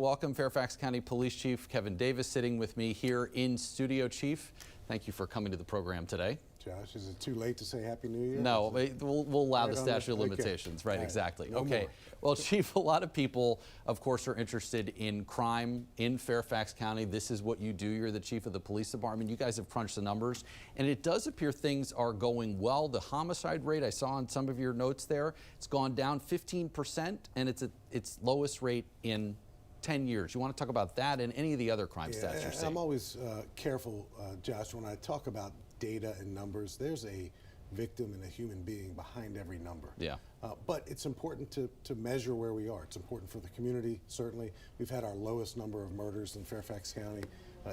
Welcome, Fairfax County Police Chief Kevin Davis sitting with me here in studio. Chief, thank you for coming to the program today. Josh, is it too late to say Happy New Year? No, we'll allow the statute of limitations. Right, exactly. No okay. More. Well, Chief, a lot of people, of course, are interested in crime in Fairfax County. This is what you do. You're the chief of the police department. You guys have crunched the numbers, and it does appear things are going well. The homicide rate, I saw in some of your notes there, it's gone down 15%, and it's at its lowest rate in 10 years. You want to talk about that and any of the other crime stats you're seeing? I'm always careful, Josh, when I talk about data and numbers. There's a victim and a human being behind every number. Yeah. But it's important to measure where we are. It's important for the community, certainly. We've had our lowest number of murders in Fairfax County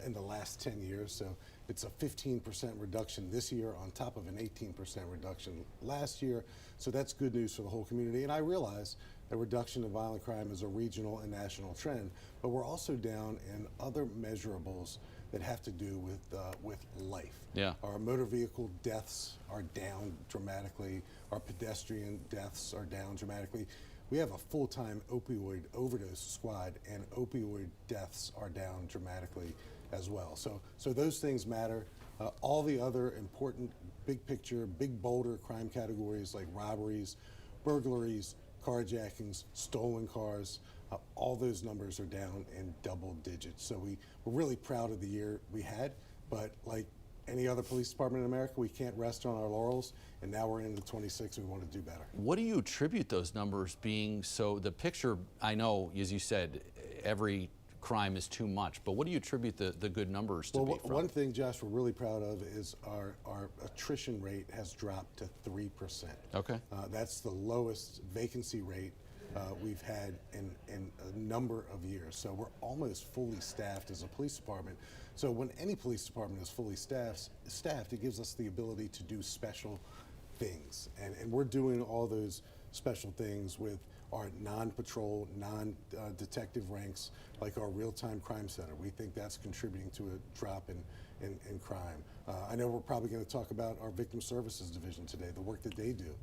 in the last 10 years. So it's a 15% reduction this year on top of an 18% reduction last year. So that's good news for the whole community. And I realize a reduction in violent crime is a regional and national trend, but we're also down in other measurables that have to do with life. Yeah. Our motor vehicle deaths are down dramatically. Our pedestrian deaths are down dramatically. We have a full-time opioid overdose squad, and opioid deaths are down dramatically as well. So those things matter. All the other important big picture, big bolder crime categories like robberies, burglaries, carjackings, stolen cars, all those numbers are down in double digits. So we're really proud of the year we had, but like any other police department in America, we can't rest on our laurels, and now we're into 26, we want to do better. What do you attribute those numbers being? So the picture, I know, as you said, every crime is too much, but what do you attribute the good numbers to be from? One thing, Josh, we're really proud of is our attrition rate has dropped to 3%. Okay. That's the lowest vacancy rate we've had in a number of years. So we're almost fully staffed as a police department. So when any police department is fully staffed, it gives us the ability to do special things. And we're doing all those special things with our non-patrol, non-detective ranks, like our real-time crime center. We think that's contributing to a drop in crime. I know we're probably going to talk about our victim services division today. The work that they do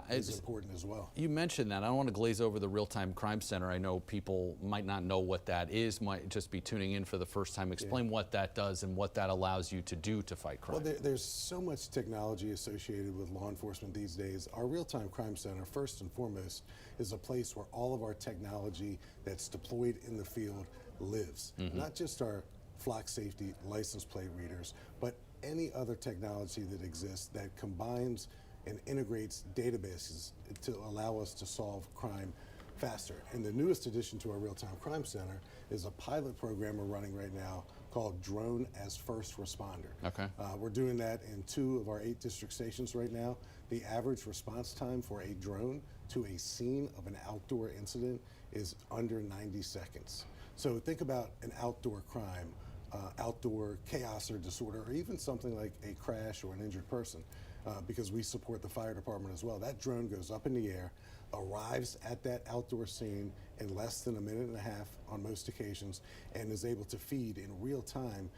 is important as well. You mentioned that. I don't want to glaze over the real-time crime center. I know people might not know what that is, might just be tuning in for the first time. Explain what that does and what that allows you to do to fight crime. Well, there's so much technology associated with law enforcement these days. Our real-time crime center, first and foremost, is a place where all of our technology that's deployed in the field lives. Not just our flock safety license plate readers, but any other technology that exists that combines and integrates databases to allow us to solve crime faster. And the newest addition to our real-time crime center is a pilot program we're running right now called Drone as First Responder. Okay. We're doing that in 2 of our 8 district stations right now. The average response time for a drone to a scene of an outdoor incident is under 90 seconds. So think about an outdoor crime, outdoor chaos or disorder, or even something like a crash or an injured person, because we support the fire department as well. That drone goes up in the air, arrives at that outdoor scene in less than a minute and a half on most occasions, and is able to feed in real time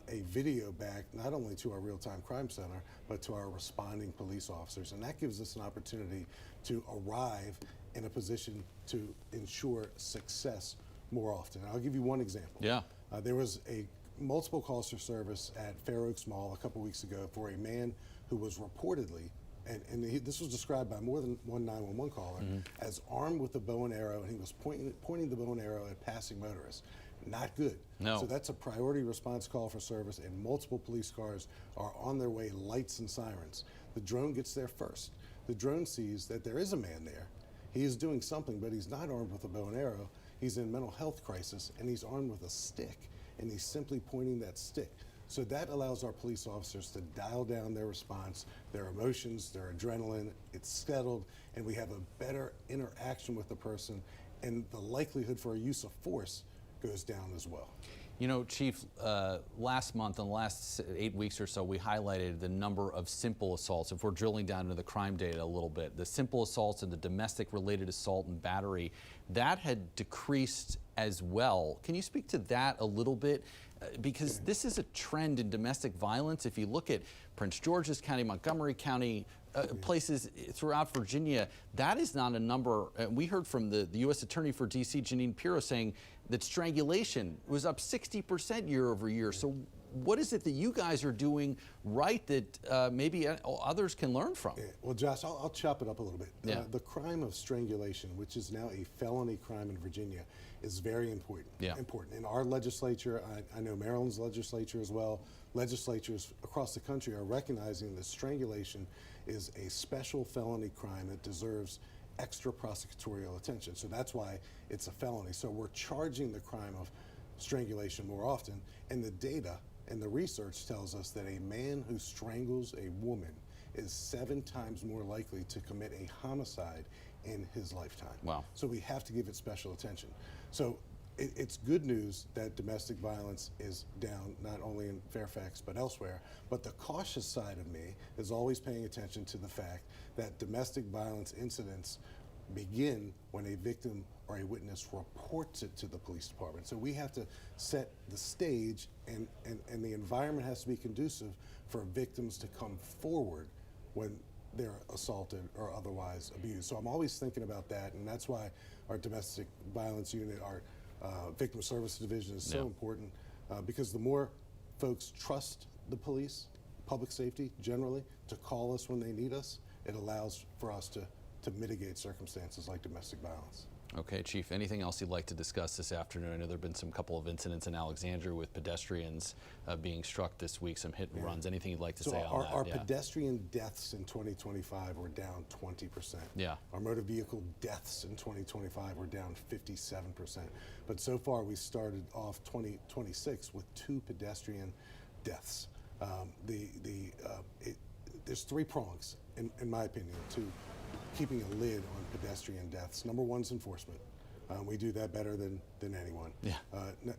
a video back not only to our real-time crime center, but to our responding police officers. And that gives us an opportunity to arrive in a position to ensure success more often. I'll give you one example. Yeah. There was a multiple calls for service at Fair Oaks Mall a couple weeks ago for a man who was reportedly, this was described by more than one 911 caller, as armed with a bow and arrow, and he was pointing the bow and arrow at passing motorists. Not good. No. So that's a priority response call for service, and multiple police cars are on their way, lights and sirens. The drone gets there first. The drone sees that there is a man there. He is doing something, but he's not armed with a bow and arrow. He's in mental health crisis, and he's armed with a stick, and he's simply pointing that stick. So that allows our police officers to dial down their response, their emotions, their adrenaline. It's settled, and we have a better interaction with the person, and the likelihood for a use of force goes down as well. You know, Chief, last month, in the last 8 weeks or so, we highlighted the number of simple assaults. If we're drilling down into the crime data a little bit, the simple assaults and the domestic-related assault and battery, that had decreased as well. Can you speak to that a little bit? Because this is a trend in domestic violence. If you look at Prince George's County, Montgomery County, places throughout Virginia, that is not a number. We heard from the U.S. Attorney for D.C., Janine Pirro, saying that strangulation was up 60% year over year. So what is it that you guys are doing right that maybe others can learn from? Yeah. Well, Josh, I'll chop it up a little bit. Yeah. The crime of strangulation, which is now a felony crime in Virginia, is very important. Yeah. Important. In our legislature, I know Maryland's legislature as well, legislatures across the country are recognizing that strangulation is a special felony crime that deserves extra prosecutorial attention. So that's why it's a felony. So we're charging the crime of strangulation more often, and the data and the research tells us that a man who strangles a woman is 7 times more likely to commit a homicide in his lifetime. Wow. So we have to give it special attention. So it's good news that domestic violence is down, not only in Fairfax but elsewhere. But the cautious side of me is always paying attention to the fact that domestic violence incidents begin when a victim or a witness reports it to the police department. So we have to set the stage, and the environment has to be conducive for victims to come forward when they're assaulted or otherwise abused. So I'm always thinking about that, and that's why our domestic violence unit, our victim services division is so important, because the more folks trust the police, public safety generally, to call us when they need us, it allows for us to mitigate circumstances like domestic violence. Okay, Chief, anything else you'd like to discuss this afternoon? I know there have been some couple of incidents in Alexandria with pedestrians being struck this week, some hit and runs. Anything you'd like to say on that? Our pedestrian deaths in 2025 were down 20%. Yeah. Our motor vehicle deaths in 2025 were down 57%. But so far we started off 2026 with 2 pedestrian deaths. There's 3 prongs, in my opinion, to keeping a lid on pedestrian deaths. Number 1 is enforcement. We do that better than anyone. Yeah.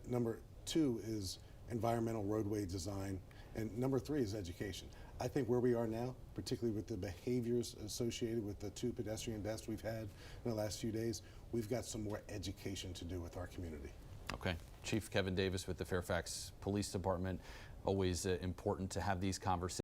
Number 2 is environmental roadway design. And number 3 is education. I think where we are now, particularly with the behaviors associated with the 2 pedestrian deaths we've had in the last few days, we've got some more education to do with our community. Okay. Chief Kevin Davis with the Fairfax Police Department. Always important to have these conversations.